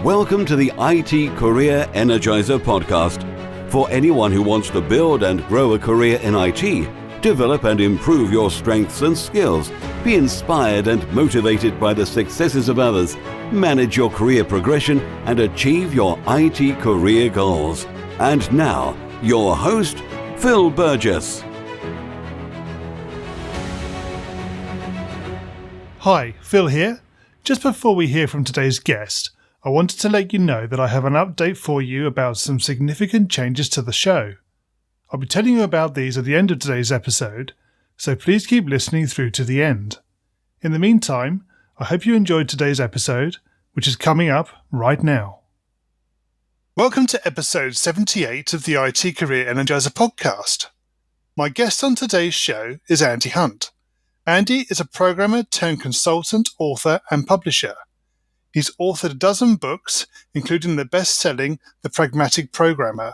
Welcome to the I.T Career Energizer podcast. For anyone who wants to build and grow a career in IT, develop and improve your strengths and skills, be inspired and motivated by the successes of others, manage your career progression, and achieve your IT career goals. And now, your host, Phil Burgess. Hi, Phil here. Just before we hear from today's guest, I wanted to let you know that I have an update for you about some significant changes to the show. I'll be telling you about these at the end of today's episode, so please keep listening through to the end. In the meantime, I hope you enjoyed today's episode, which is coming up right now. Welcome to episode 78 of the IT Career Energizer podcast. My guest on today's show is Andy Hunt. Andy is a programmer turned consultant, author, and publisher. He's authored a dozen books, including the best-selling The Pragmatic Programmer,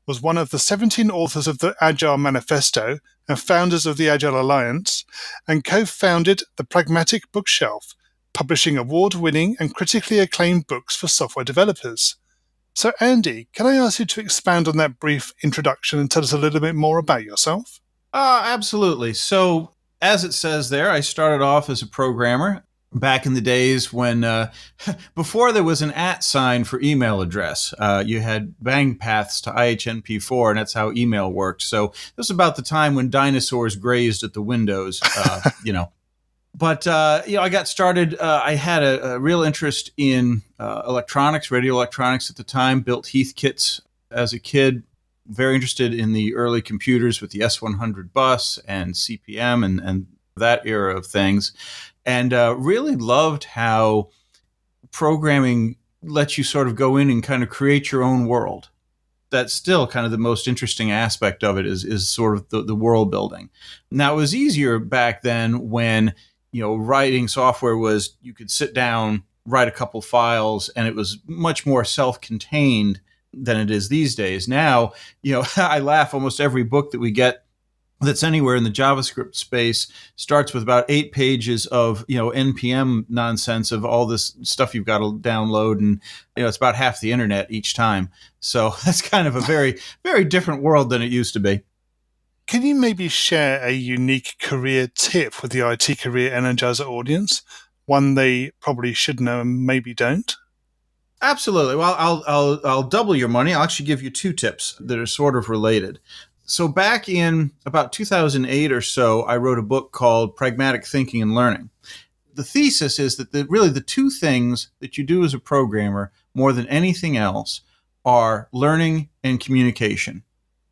was one of the 17 authors of the Agile Manifesto and founders of the Agile Alliance, and co-founded the Pragmatic Bookshelf, publishing award-winning and critically acclaimed books for software developers. So Andy, can I ask you to expand on that brief introduction and tell us a little bit more about yourself? Absolutely. So, as it says there, I started off as a programmer back in the days when, before there was an @ sign for email address. You had bang paths to IHNP4, and that's how email worked. So this was about the time when dinosaurs grazed at the windows, But, I got started. I had a real interest in electronics, radio electronics at the time, built Heathkits as a kid. Very interested in the early computers with the S100 BUS and CPM and that era of things. And really loved how programming lets you sort of go in and kind of create your own world. That's still kind of the most interesting aspect of it is sort of the world building. Now, it was easier back then when, writing software was you could sit down, write a couple files, and it was much more self-contained than it is these days. Now, I laugh, almost every book that we get that's anywhere in the JavaScript space starts with about 8 pages of, NPM nonsense of all this stuff you've got to download. And, it's about half the internet each time. So that's kind of a very, very different world than it used to be. Can you maybe share a unique career tip with the IT Career Energizer audience? One they probably should know and maybe don't? Absolutely. Well, I'll double your money. I'll actually give you 2 tips that are sort of related. So back in about 2008 or so, I wrote a book called Pragmatic Thinking and Learning. The thesis is that really the 2 things that you do as a programmer more than anything else are learning and communication.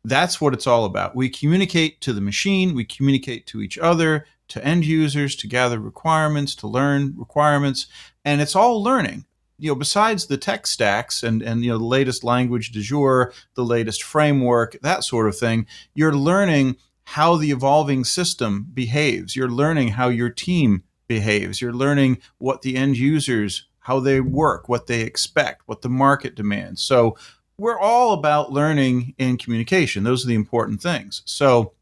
That's what it's all about. We communicate to the machine, we communicate to each other, to end users, to gather requirements, to learn requirements, and it's all learning. Besides the tech stacks and the latest language du jour, the latest framework, that sort of thing, you're learning how the evolving system behaves. You're learning how your team behaves. You're learning what the end users, how they work, what they expect, what the market demands. So we're all about learning and communication. Those are the important things. So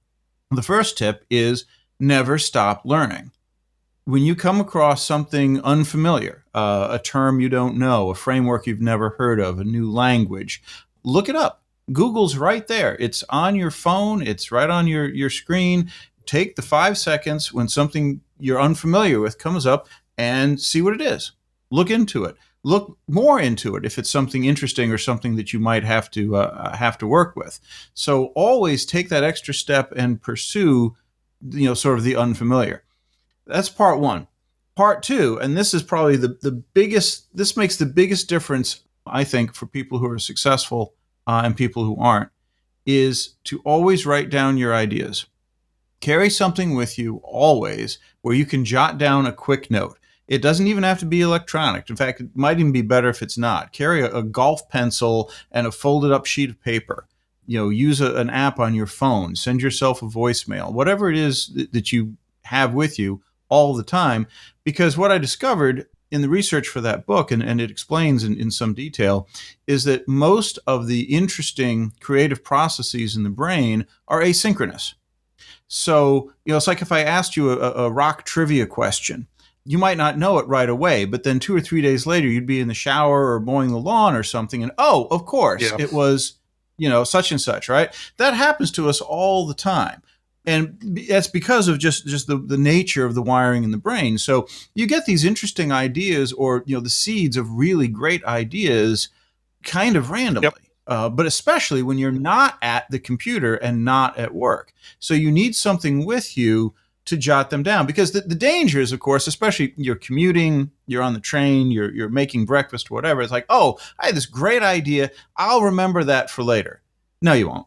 the first tip is never stop learning. When you come across something unfamiliar, a term you don't know, a framework you've never heard of, a new language, look it up. Google's right there. It's on your phone. It's right on your screen. Take the 5 seconds when something you're unfamiliar with comes up and see what it is. Look into it. Look more into it if it's something interesting or something that you might have to work with. So always take that extra step and pursue, sort of the unfamiliar. That's part 1. Part 2, and this is probably the biggest, this makes the biggest difference, I think, for people who are successful and people who aren't, is to always write down your ideas. Carry something with you always where you can jot down a quick note. It doesn't even have to be electronic. In fact, it might even be better if it's not. Carry a golf pencil and a folded up sheet of paper. Use an app on your phone. Send yourself a voicemail. Whatever it is that you have with you all the time, because what I discovered in the research for that book, and it explains in some detail, is that most of the interesting creative processes in the brain are asynchronous. So, it's like if I asked you a rock trivia question, you might not know it right away, but then 2 or 3 days later, you'd be in the shower or mowing the lawn or something. And, oh, of course, it was, such and such, right? That happens to us all the time. And that's because of just the nature of the wiring in the brain. So you get these interesting ideas or, the seeds of really great ideas kind of randomly. But especially when you're not at the computer and not at work. So you need something with you to jot them down, because the danger is, of course, especially you're commuting, you're on the train, you're making breakfast or whatever. It's like, oh, I had this great idea. I'll remember that for later. No, you won't.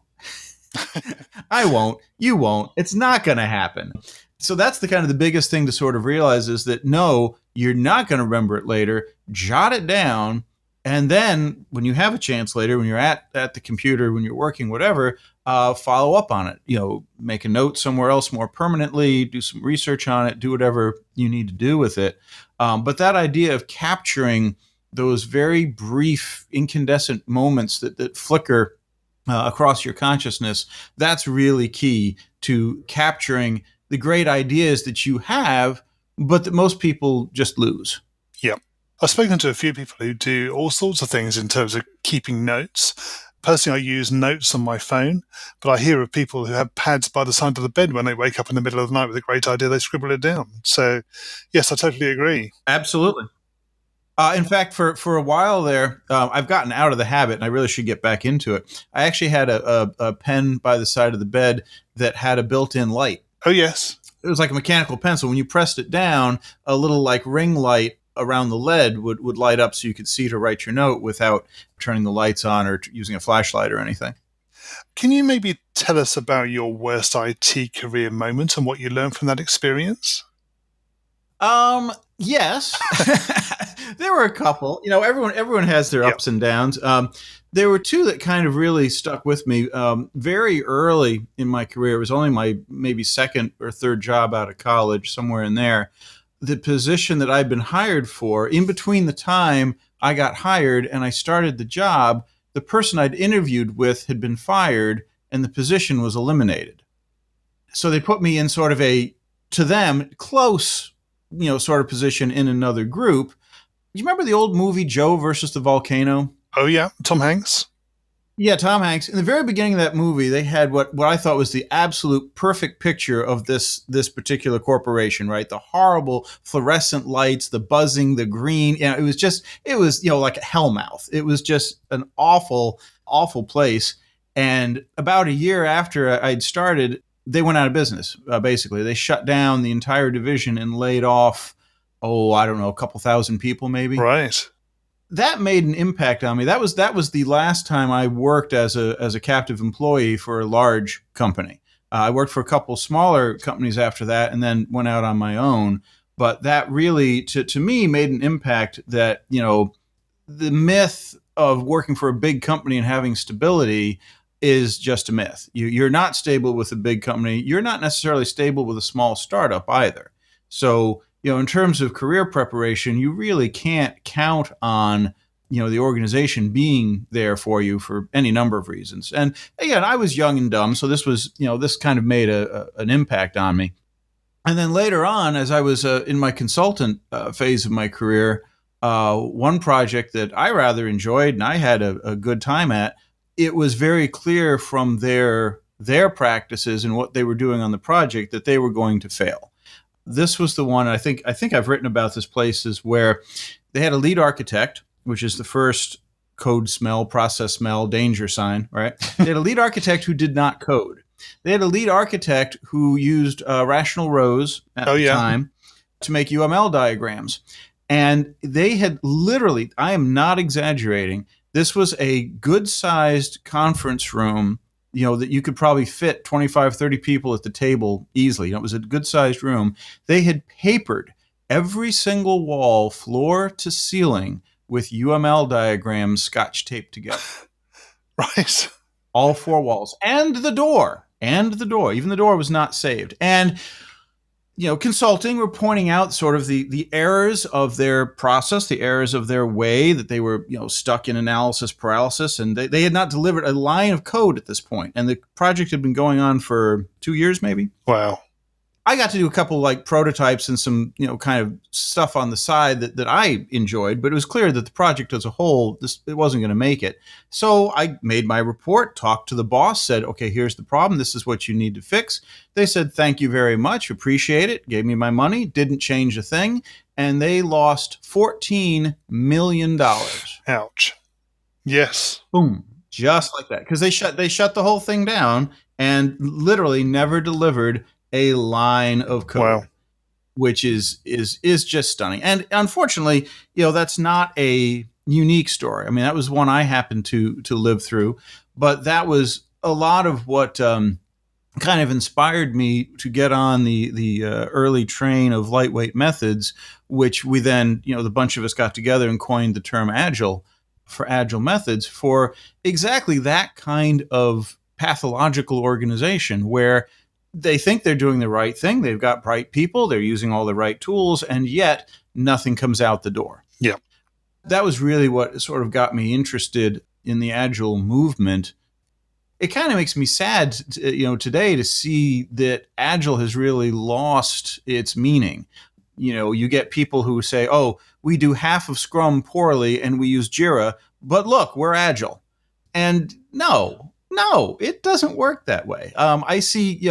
I won't. You won't. It's not going to happen. So that's the biggest thing to sort of realize is that, no, you're not going to remember it later. Jot it down. And then when you have a chance later, when you're at the computer, when you're working, whatever, follow up on it, make a note somewhere else more permanently, do some research on it, do whatever you need to do with it. But that idea of capturing those very brief incandescent moments that flicker across your consciousness, that's really key to capturing the great ideas that you have, but that most people just lose. Yeah. I've spoken to a few people who do all sorts of things in terms of keeping notes. Personally, I use notes on my phone, but I hear of people who have pads by the side of the bed when they wake up in the middle of the night with a great idea, they scribble it down. So, yes, I totally agree. Absolutely. In fact, for a while there, I've gotten out of the habit, and I really should get back into it. I actually had a pen by the side of the bed that had a built-in light. Oh, yes. It was like a mechanical pencil. When you pressed it down, a little like ring light around the lead would light up so you could see to write your note without turning the lights on or using a flashlight or anything. Can you maybe tell us about your worst IT career moment and what you learned from that experience? Yes. There were a couple. Everyone has their ups and downs. There were two that kind of really stuck with me. Very early in my career, it was only my maybe second or third job out of college, somewhere in there. The position that I'd been hired for, in between the time I got hired and I started the job, the person I'd interviewed with had been fired and the position was eliminated. So they put me in sort of a, to them, close, sort of position in another group. You remember the old movie Joe versus the Volcano? Oh, yeah. Tom Hanks. Yeah, Tom Hanks. In the very beginning of that movie, they had what I thought was the absolute perfect picture of this particular corporation, right? The horrible fluorescent lights, the buzzing, the green. It was like a hellmouth. It was just an awful, awful place. And about a year after I'd started, they went out of business, basically. They shut down the entire division and laid off, I don't know, a couple thousand people maybe. Right. That made an impact on me. That was the last time I worked as a captive employee for a large company. I worked for a couple smaller companies after that and then went out on my own. But that really, to me, made an impact that, the myth of working for a big company and having stability is just a myth. You're not stable with a big company. You're not necessarily stable with a small startup either. So, in terms of career preparation, you really can't count on, the organization being there for you for any number of reasons. And again, I was young and dumb, so this was, this kind of made an impact on me. And then later on, as I was in my consultant phase of my career, one project that I rather enjoyed and I had a good time at, it was very clear from their practices and what they were doing on the project that they were going to fail. This was the one I think I've written about this place is where they had a lead architect, which is the first code smell, process smell, danger sign, right? They had a lead architect who did not code. They had a lead architect who used rational rows at the time to make UML diagrams. And they had literally, I am not exaggerating, this was a good-sized conference room that you could probably fit 25, 30 people at the table easily. It was a good-sized room. They had papered every single wall, floor to ceiling, with UML diagrams scotch taped together. Right. All four walls. And the door. Even the door was not saved. And consulting were pointing out sort of the errors of their process, the errors of their way, that they were, stuck in analysis paralysis, and they had not delivered a line of code at this point. And the project had been going on for 2 years, maybe. Wow. I got to do a couple like prototypes and some, kind of stuff on the side that I enjoyed, but it was clear that the project as a whole, it wasn't going to make it. So I made my report, talked to the boss, said, okay, here's the problem. This is what you need to fix. They said, thank you very much. Appreciate it. Gave me my money. Didn't change a thing. And they lost $14 million. Ouch. Yes. Boom. Just like that. Because they shut the whole thing down and literally never delivered a line of code. Wow. Which is just stunning. And unfortunately, that's not a unique story. I mean, that was one I happened to live through, but that was a lot of what kind of inspired me to get on the early train of lightweight methods, which we then, the bunch of us got together and coined the term Agile for Agile methods for exactly that kind of pathological organization where they think they're doing the right thing. They've got bright people. They're using all the right tools, and yet nothing comes out the door. Yeah. That was really what sort of got me interested in the Agile movement. It kind of makes me sad, today to see that Agile has really lost its meaning. You get people who say, oh, we do half of Scrum poorly and we use Jira, but look, we're Agile. And no, it doesn't work that way. I see,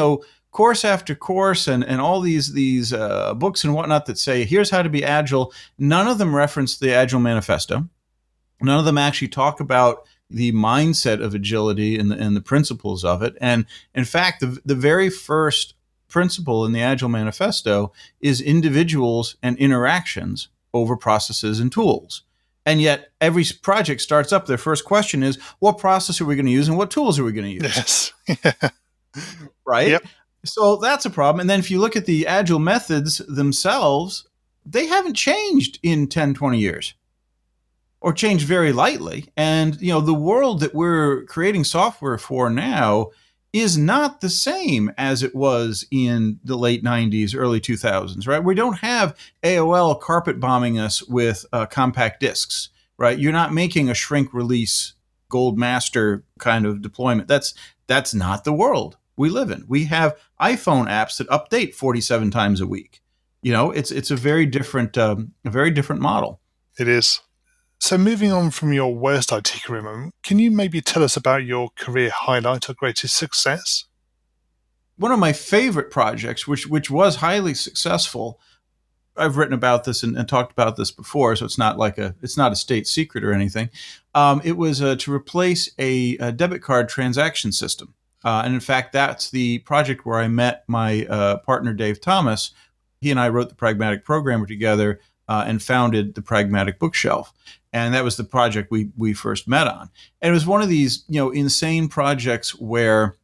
course after course and all these books and whatnot that say, here's how to be Agile. None of them reference the Agile Manifesto. None of them actually talk about the mindset of agility and the principles of it. And in fact, the very first principle in the Agile Manifesto is individuals and interactions over processes and tools. And yet every project starts up, their first question is, what process are we going to use and what tools are we going to use? Yes. Right? Yep. So that's a problem. And then if you look at the Agile methods themselves, they haven't changed in 10, 20 years or changed very lightly. And, the world that we're creating software for now is not the same as it was in the late 90s, early 2000s, right? We don't have AOL carpet bombing us with compact discs, right? You're not making a shrink release gold master kind of deployment. That's not the world we live in. We have iPhone apps that update 47 times a week. It's a very different model. It is. So moving on from your worst IT career moment, can you maybe tell us about your career highlight or greatest success? One of my favorite projects, which was highly successful, I've written about this and talked about this before, so it's not a state secret or anything. It was to replace a debit card transaction system. And in fact, that's the project where I met my partner, Dave Thomas. He and I wrote the Pragmatic Programmer together and founded the Pragmatic Bookshelf. And that was the project we first met on. And it was one of these, insane projects where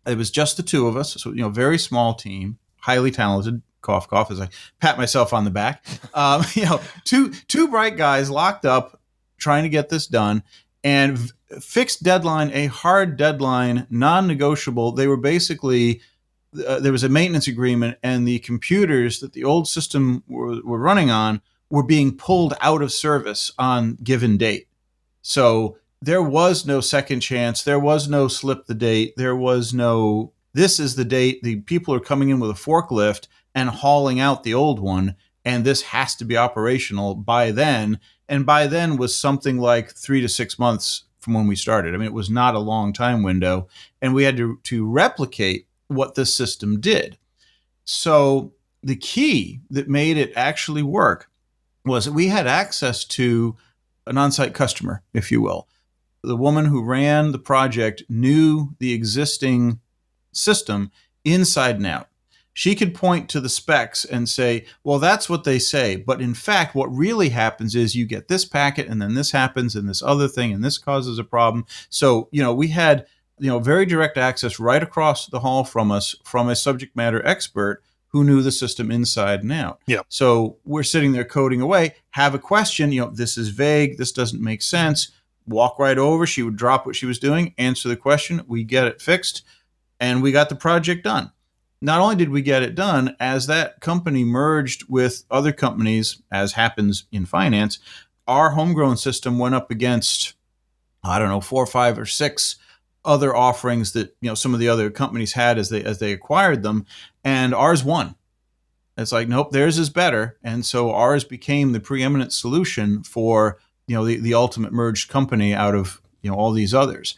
it was just the two of us. So, very small team, highly talented, cough, cough, as I pat myself on the back. Two bright guys locked up trying to get this done, and fixed deadline, a hard deadline, non-negotiable. They were basically, there was a maintenance agreement, and the computers that the old system were running on were being pulled out of service on given date. So there was no second chance. There was no slip the date. There was no, this is the date. The people are coming in with a forklift and hauling out the old one, and this has to be operational by then. And by then was something like 3 to 6 months from when we started. I mean, it was not a long time window, and we had to replicate what this system did. So the key that made it actually work was that we had access to an on-site customer, if you will. The woman who ran the project knew the existing system inside and out. She could point to the specs and say, well, that's what they say. But in fact, what really happens is you get this packet and then this happens and this other thing and this causes a problem. So, we had, very direct access right across the hall from us from a subject matter expert who knew the system inside and out. Yeah. So we're sitting there coding away, have a question, this is vague, this doesn't make sense. Walk right over. She would drop what she was doing, answer the question. We get it fixed, and we got the project done. Not only did we get it done, as that company merged with other companies, as happens in finance, our homegrown system went up against, 4 or 5 or 6 other offerings that some of the other companies had as they acquired them, and ours won. It's like, nope, theirs is better, and so ours became the preeminent solution for the ultimate merged company out of all these others,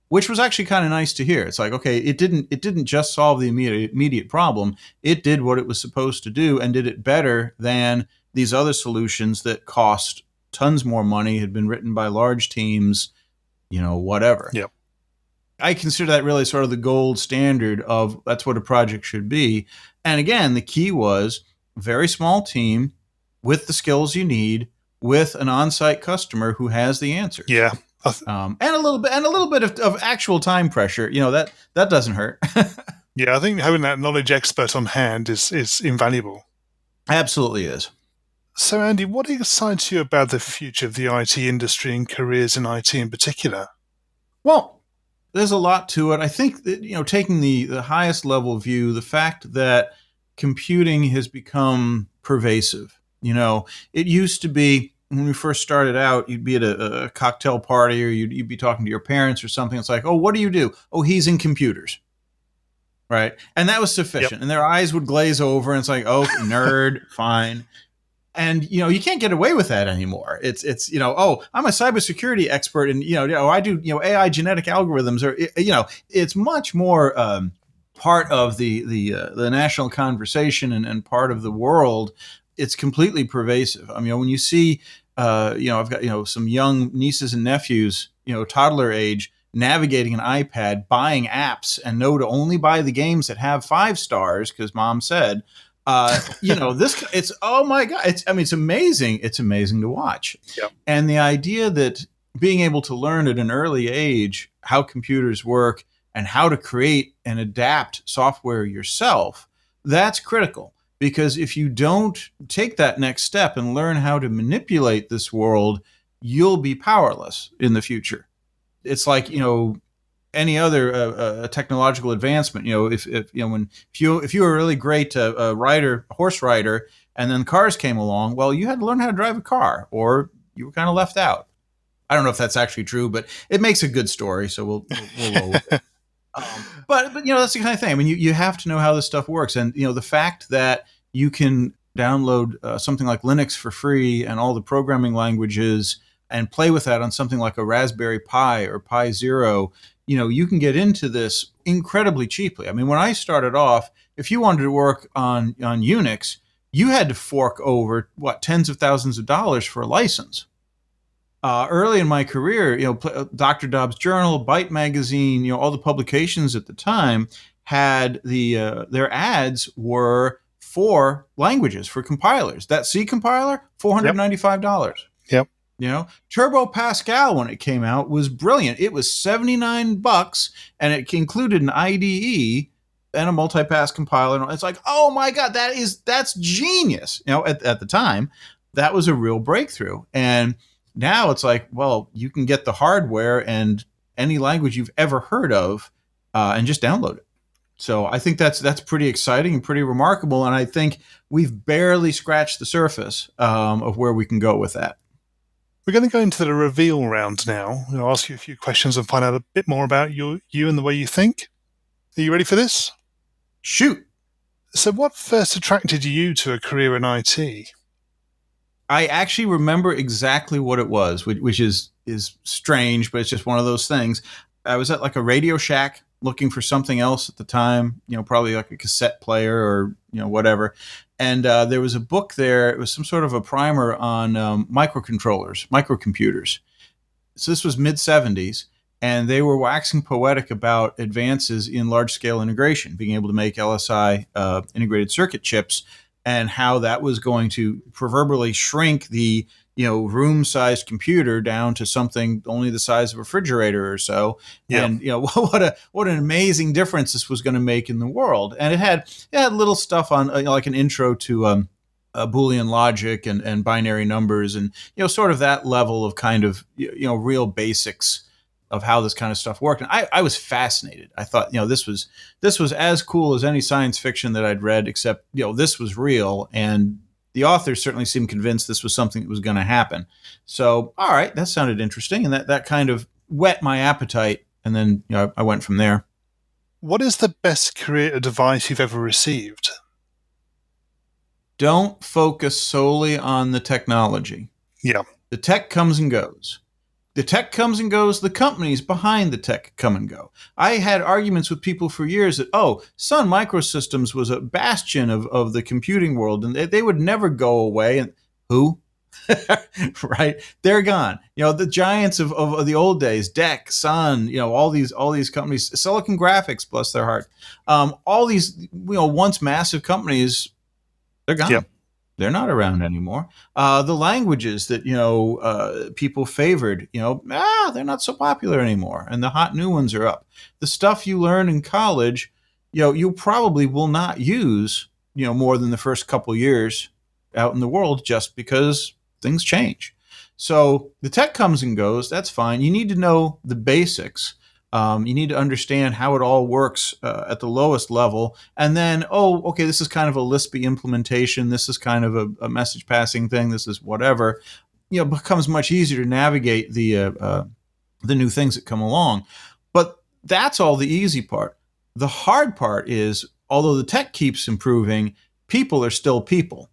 which was actually kind of nice to hear. It's like, okay, it didn't just solve the immediate problem. It did what it was supposed to do and did it better than these other solutions that cost tons more money, had been written by large teams, whatever. Yep. I consider that really sort of the gold standard of that's what a project should be. And again, the key was very small team with the skills you need, with an on-site customer who has the answers. Yeah. And a little bit of actual time pressure. That doesn't hurt. Yeah, I think having that knowledge expert on hand is invaluable. Absolutely is. So, Andy, what excites you about the future of the IT industry and careers in IT in particular? Well, there's a lot to it. I think that, taking the highest level view, the fact that computing has become pervasive. It used to be when we first started out, you'd be at a cocktail party or you'd be talking to your parents or something. It's like, oh, what do you do? Oh, he's in computers. Right. And that was sufficient. Yep. And their eyes would glaze over and it's like, oh, nerd, fine. And, you can't get away with that anymore. It's oh, I'm a cybersecurity expert and, I do, AI genetic algorithms or, it's much more part of the national conversation and part of the world. It's completely pervasive. I mean, when you see, I've got, some young nieces and nephews, toddler age, navigating an iPad, buying apps and know to only buy the games that have 5 stars because mom said, it's, oh my God, it's amazing. It's amazing to watch. Yep. And the idea that being able to learn at an early age how computers work and how to create and adapt software yourself, that's critical. Because if you don't take that next step and learn how to manipulate this world, you'll be powerless in the future. It's like, any other technological advancement. If you were a really great horse rider, and then cars came along, well, you had to learn how to drive a car, or you were kind of left out. I don't know if that's actually true, but it makes a good story, so we'll roll with it. But that's the kind of thing. I mean, you have to know how this stuff works, and the fact that you can download something like Linux for free and all the programming languages and play with that on something like a Raspberry Pi or Pi Zero, you can get into this incredibly cheaply. I mean, when I started off, if you wanted to work on Unix, you had to fork over tens of thousands of dollars for a license. Early in my career, Dr. Dobbs Journal, Byte Magazine, all the publications at the time had their ads were for languages, for compilers. That C compiler, $495. Yep. Turbo Pascal, when it came out, was brilliant. It was $79, and it included an IDE and a multipass compiler. It's like, oh my God, that's genius. At the time, that was a real breakthrough. And now it's like, well, you can get the hardware and any language you've ever heard of, and just download it. So I think that's pretty exciting and pretty remarkable. And I think we've barely scratched the surface of where we can go with that. We're going to go into the reveal round now. I'll ask you a few questions and find out a bit more about you and the way you think. Are you ready for this? Shoot. So what first attracted you to a career in IT? I actually remember exactly what it was, which is strange, but it's just one of those things. I was at like a Radio Shack looking for something else at the time, probably like a cassette player or, whatever. And there was a book there. It was some sort of a primer on microcomputers. So this was mid-'70s, and they were waxing poetic about advances in large-scale integration, being able to make LSI integrated circuit chips, and how that was going to proverbially shrink the room-sized computer down to something only the size of a refrigerator or so. Yeah. And what an amazing difference this was going to make in the world. And it had little stuff on like an intro to Boolean logic and binary numbers and sort of that level of kind of real basics of how this kind of stuff worked. And I was fascinated. I thought this was as cool as any science fiction that I'd read, except this was real, and the authors certainly seemed convinced this was something that was going to happen. So, all right, that sounded interesting, and that kind of whet my appetite And then I went from there. What is the best career advice you've ever received? Don't focus solely on the technology. Yeah. The tech comes and goes. The tech comes and goes. The companies behind the tech come and go. I had arguments with people for years that, Sun Microsystems was a bastion of the computing world, and they would never go away. And who? Right? They're gone. The giants of the old days, DEC, Sun, all these companies, Silicon Graphics, bless their heart. All these, once massive companies, they're gone. Yeah. They're not around anymore. The languages that, people favored, they're not so popular anymore. And the hot new ones are up. The stuff you learn in college, you probably will not use, more than the first couple years out in the world, just because things change. So the tech comes and goes. That's fine. You need to know the basics. You need to understand how it all works at the lowest level. And then, okay, this is kind of a Lispy implementation. This is kind of a message passing thing. This is whatever. It becomes much easier to navigate the new things that come along. But that's all the easy part. The hard part is, although the tech keeps improving, people are still people.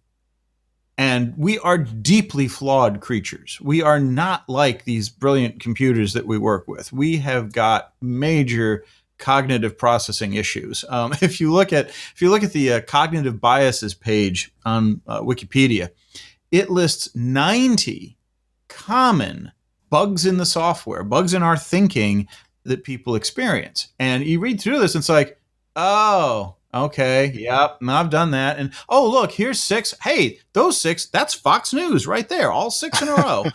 And we are deeply flawed creatures. We are not like these brilliant computers that we work with. We have got major cognitive processing issues. If you look at the cognitive biases page on Wikipedia, it lists 90 common bugs in the software, bugs in our thinking that people experience. And you read through this, and it's like, oh, okay, yep, I've done that. And look, here's 6. Hey, those 6, that's Fox News right there, all 6 in a row,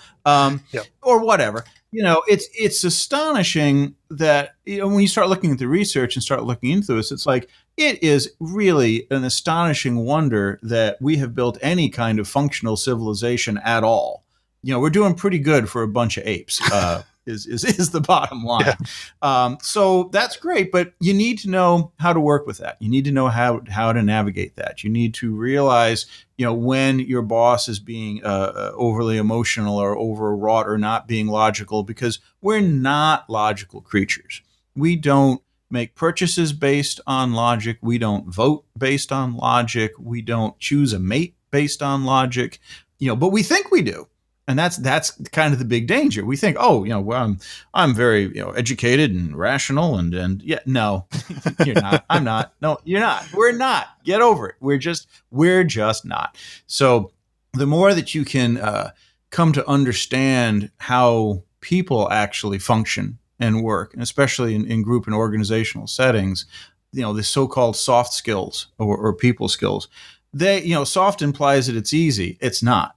Yep. or whatever. It's astonishing that when you start looking at the research and start looking into this, it's like, it is really an astonishing wonder that we have built any kind of functional civilization at all. We're doing pretty good for a bunch of apes. Is the bottom line. Yeah. So that's great, but you need to know how to work with that. You need to know how to navigate that. You need to realize, when your boss is being overly emotional or overwrought or not being logical, because we're not logical creatures. We don't make purchases based on logic. We don't vote based on logic. We don't choose a mate based on logic, but we think we do. And that's kind of the big danger. We think, well, I'm very educated and rational, and yeah, no, you're not. I'm not. No, you're not. We're not. Get over it. We're just not. So the more that you can come to understand how people actually function and work, and especially in group and organizational settings, the so-called soft skills or people skills, soft implies that it's easy. It's not.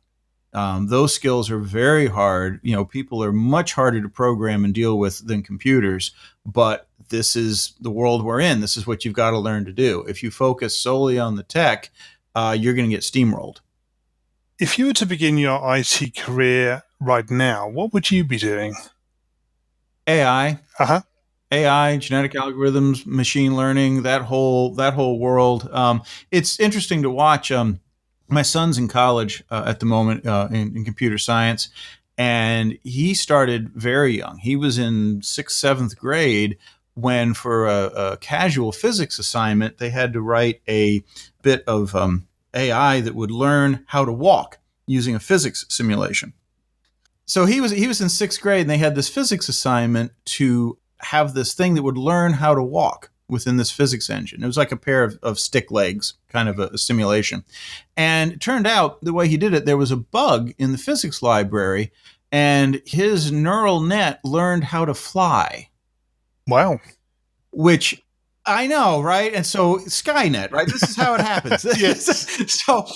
Those skills are very hard. People are much harder to program and deal with than computers, but this is the world we're in. This is what you've got to learn to do. If you focus solely on the tech, you're going to get steamrolled. If you were to begin your IT career right now, what would you be doing? AI. Uh-huh. AI, genetic algorithms, machine learning, that whole world. It's interesting to watch. My son's in college at the moment in computer science, and he started very young. He was in 6th, 7th grade when, for a casual physics assignment, they had to write a bit of AI that would learn how to walk using a physics simulation. So he was in 6th grade, and they had this physics assignment to have this thing that would learn how to walk within this physics engine. It was like a pair of stick legs, kind of a simulation. And it turned out the way he did it, there was a bug in the physics library, and his neural net learned how to fly. Wow. Which I know, right? And so Skynet, right? This is how it happens. Yes. So,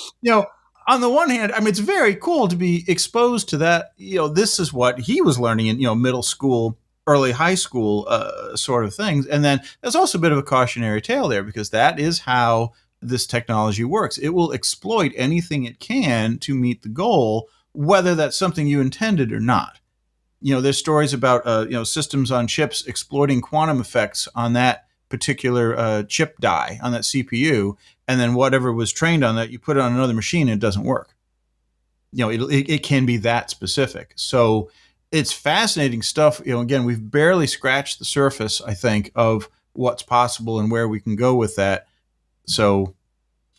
on the one hand, it's very cool to be exposed to that. This is what he was learning in, middle school, early high school sort of things. And then there's also a bit of a cautionary tale there, because that is how this technology works. It will exploit anything it can to meet the goal, whether that's something you intended or not. There's stories about, systems on chips exploiting quantum effects on that particular chip die, on that CPU, and then whatever was trained on that, you put it on another machine and it doesn't work. It can be that specific. So It's fascinating stuff. Again, we've barely scratched the surface, I think, of what's possible and where we can go with that. So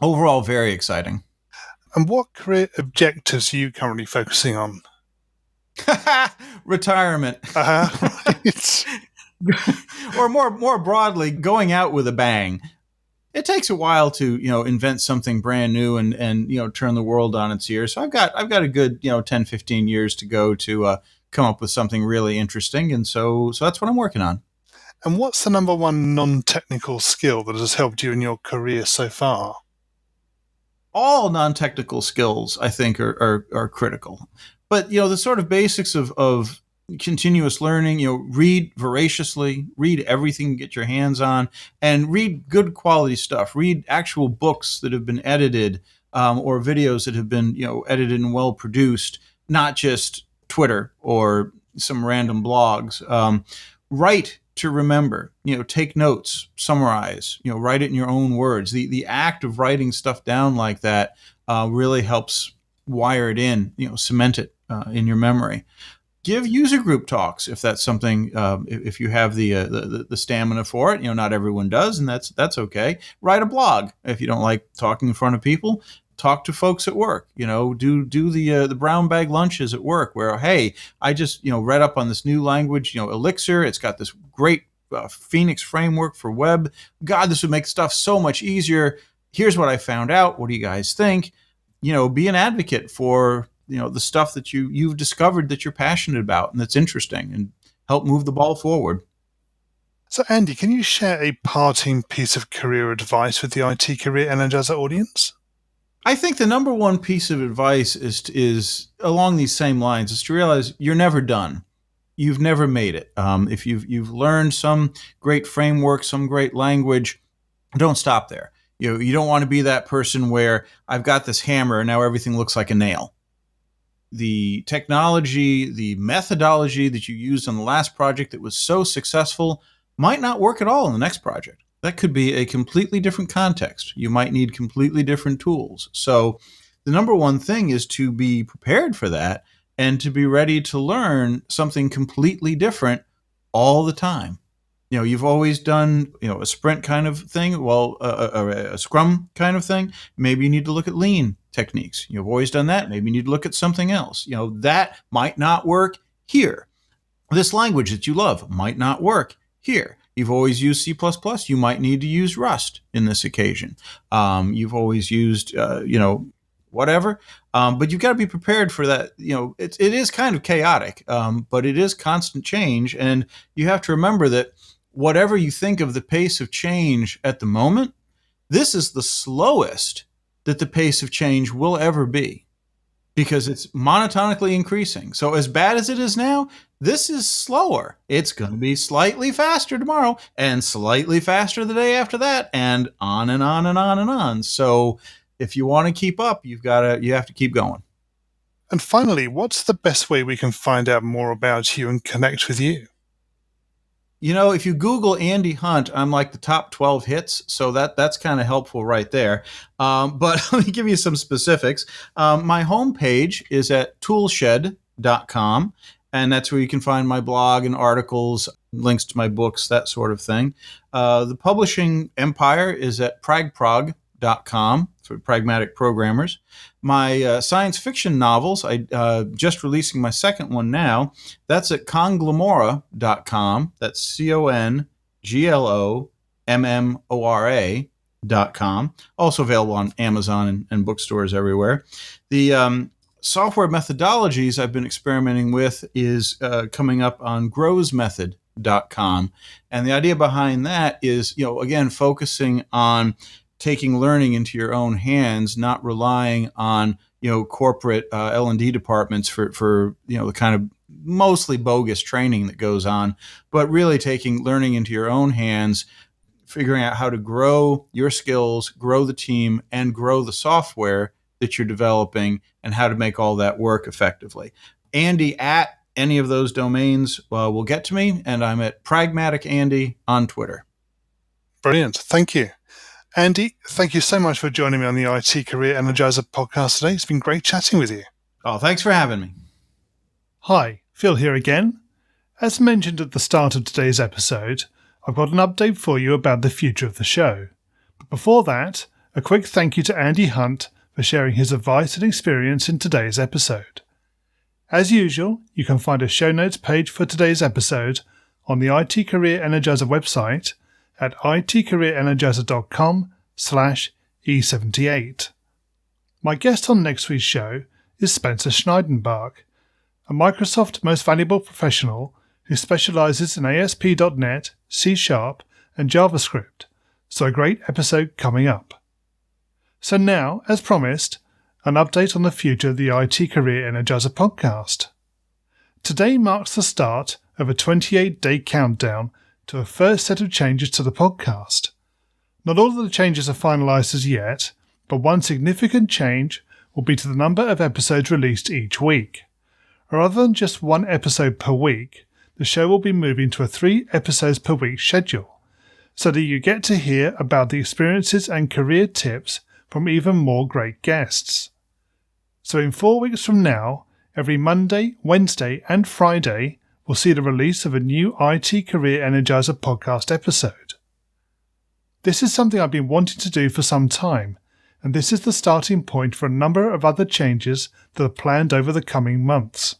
overall, very exciting. And what career objectives are you currently focusing on? Retirement. Right. Or more broadly, going out with a bang. It takes a while to, invent something brand new and turn the world on its ear. So I've got a good, 10, 15 years to go to come up with something really interesting. And so that's what I'm working on. And what's the number one non-technical skill that has helped you in your career so far? All non-technical skills, I think, are critical. But, the sort of basics of continuous learning, read voraciously, read everything you get your hands on, and read good quality stuff. Read actual books that have been edited or videos that have been, edited and well produced, not just Twitter or some random blogs. Write to remember, take notes, summarize, write it in your own words. The act of writing stuff down like that really helps wire it in, cement it in your memory. Give user group talks if that's something, if you have the stamina for it. Not everyone does, and that's okay. Write a blog if you don't like talking in front of people. Talk to folks at work. Do the brown bag lunches at work where, hey, I just read up on this new language, Elixir. It's got this great Phoenix framework for web. God, this would make stuff so much easier. Here's what I found out. What do you guys think? Be an advocate for the stuff that you've discovered that you're passionate about and that's interesting, and help move the ball forward. So, Andy, can you share a parting piece of career advice with the IT Career Energizer audience? I think the number one piece of advice is along these same lines, is to realize you're never done. You've never made it. If you've learned some great framework, some great language, don't stop there. You don't want to be that person where I've got this hammer and now everything looks like a nail. The technology, the methodology that you used on the last project that was so successful might not work at all in the next project. That could be a completely different context. You might need completely different tools. So the number one thing is to be prepared for that and to be ready to learn something completely different all the time. You've always done, a sprint kind of thing, a scrum kind of thing. Maybe you need to look at lean techniques. You've always done that. Maybe you need to look at something else. That might not work here. This language that you love might not work here. You've always used C++. You might need to use Rust in this occasion. You've always used, whatever. But you've got to be prepared for that. It is kind of chaotic, but it is constant change. And you have to remember that whatever you think of the pace of change at the moment, this is the slowest that the pace of change will ever be, because it's monotonically increasing. So as bad as it is now, this is slower. It's going to be slightly faster tomorrow and slightly faster the day after that, and on and on and on and on. So if you want to keep up, you have to keep going. And finally, what's the best way we can find out more about you and connect with you? If you Google Andy Hunt, I'm like the top 12 hits, so that's kind of helpful right there. But let me give you some specifics. My homepage is at toolshed.com, and that's where you can find my blog and articles, links to my books, that sort of thing. The publishing empire is at pragprog.com for pragmatic programmers. My science fiction novels, I just releasing my second one now. That's at conglomora.com. That's CONGLOMMORA.com. Also available on Amazon and bookstores everywhere. The software methodologies I've been experimenting with is coming up on growsmethod.com. And the idea behind that is, again, focusing on taking learning into your own hands, not relying on corporate L&D departments for the kind of mostly bogus training that goes on, but really taking learning into your own hands, figuring out how to grow your skills, grow the team, and grow the software that you're developing, and how to make all that work effectively. Andy at any of those domains will get to me, and I'm at Pragmatic Andy on Twitter. Brilliant. Thank you. Andy, thank you so much for joining me on the IT Career Energizer podcast today. It's been great chatting with you. Oh, thanks for having me. Hi. Phil here again. As mentioned at the start of today's episode, I've got an update for you about the future of the show. But before that, a quick thank you to Andy Hunt for sharing his advice and experience in today's episode. As usual, you can find a show notes page for today's episode on the IT Career Energizer website at itcareerenergizer.com/E78. My guest on next week's show is Spencer Schneidenbach, a Microsoft Most Valuable Professional who specializes in ASP.NET, C#, and JavaScript, so a great episode coming up. So now, as promised, an update on the future of the IT Career Energizer podcast. Today marks the start of a 28-day countdown to a first set of changes to the podcast. Not all of the changes are finalized as yet, but one significant change will be to the number of episodes released each week. Rather than just one episode per week, the show will be moving to a 3 episodes per week schedule, so that you get to hear about the experiences and career tips from even more great guests. So in 4 weeks from now, every Monday, Wednesday and Friday will see the release of a new IT Career Energizer podcast episode. This is something I've been wanting to do for some time, and this is the starting point for a number of other changes that are planned over the coming months.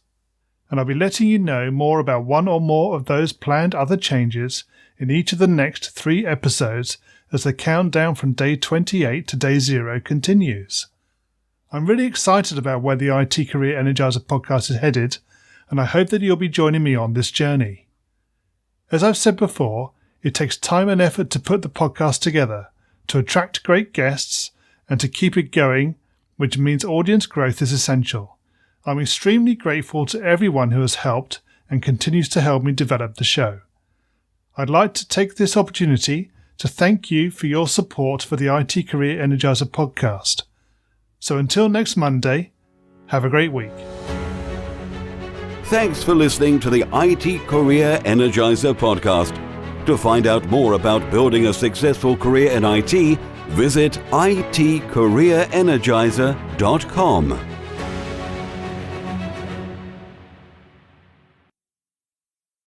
And I'll be letting you know more about one or more of those planned other changes in each of the next 3 episodes as the countdown from day 28 to day 0 continues. I'm really excited about where the IT Career Energizer podcast is headed, and I hope that you'll be joining me on this journey. As I've said before, it takes time and effort to put the podcast together, to attract great guests, and to keep it going, which means audience growth is essential. I'm extremely grateful to everyone who has helped and continues to help me develop the show. I'd like to take this opportunity to thank you for your support for the IT Career Energizer podcast. So until next Monday, have a great week. Thanks for listening to the IT Career Energizer podcast. To find out more about building a successful career in IT, visit itcareerenergizer.com.